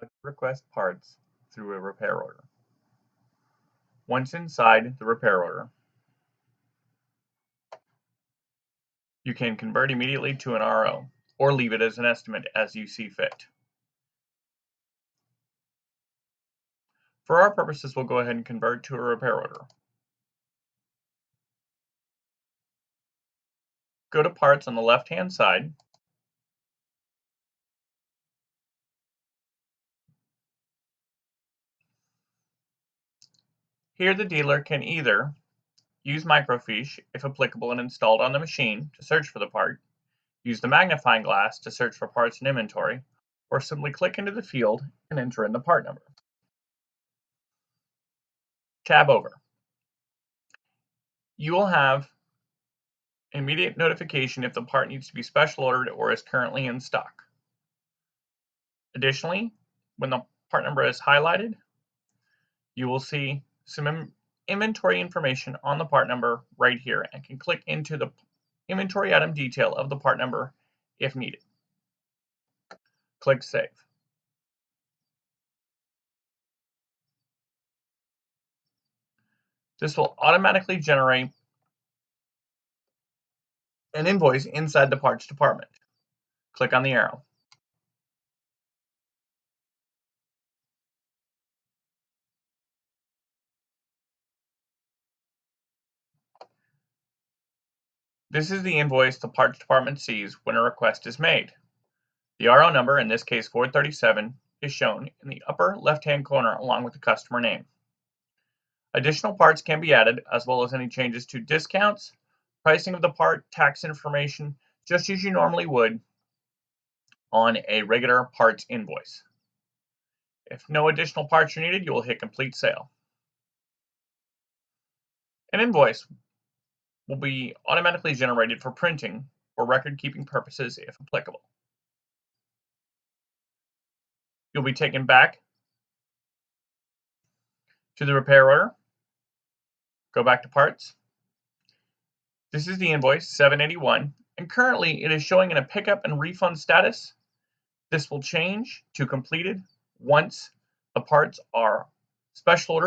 How to request parts through a repair order. Once inside the repair order, you can convert immediately to an RO or leave it as an estimate as you see fit. For our purposes, we'll go ahead and convert to a repair order. Go to Parts on the left-hand side. Here the dealer can either use microfiche, if applicable and installed on the machine, to search for the part, use the magnifying glass to search for parts in inventory, or simply click into the field and enter in the part number. Tab over. You will have immediate notification if the part needs to be special ordered or is currently in stock. Additionally, when the part number is highlighted, you will see some inventory information on the part number right here and can click into the inventory item detail of the part number if needed. Click Save. This will automatically generate an invoice inside the parts department. Click on the arrow. This is the invoice the parts department sees when a request is made. The RO number, in this case 437, is shown in the upper left-hand corner along with the customer name. Additional parts can be added, as well as any changes to discounts, pricing of the part, tax information, just as you normally would on a regular parts invoice. If no additional parts are needed, you will hit Complete Sale. An invoice will be automatically generated for printing or record-keeping purposes if applicable. You'll be taken back to the repair order. Go back to Parts. This is the invoice, 781, and currently it is showing in a pickup and refund status. This will change to completed once the parts are special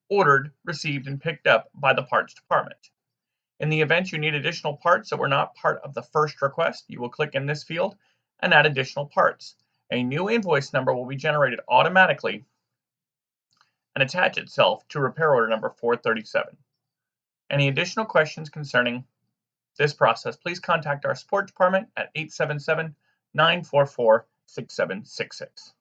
ordered, received, and picked up by the parts department. In the event you need additional parts that were not part of the first request, you will click in this field and add additional parts. A new invoice number will be generated automatically and attach itself to repair order number 437. Any additional questions concerning this process, please contact our support department at 877-944-6766.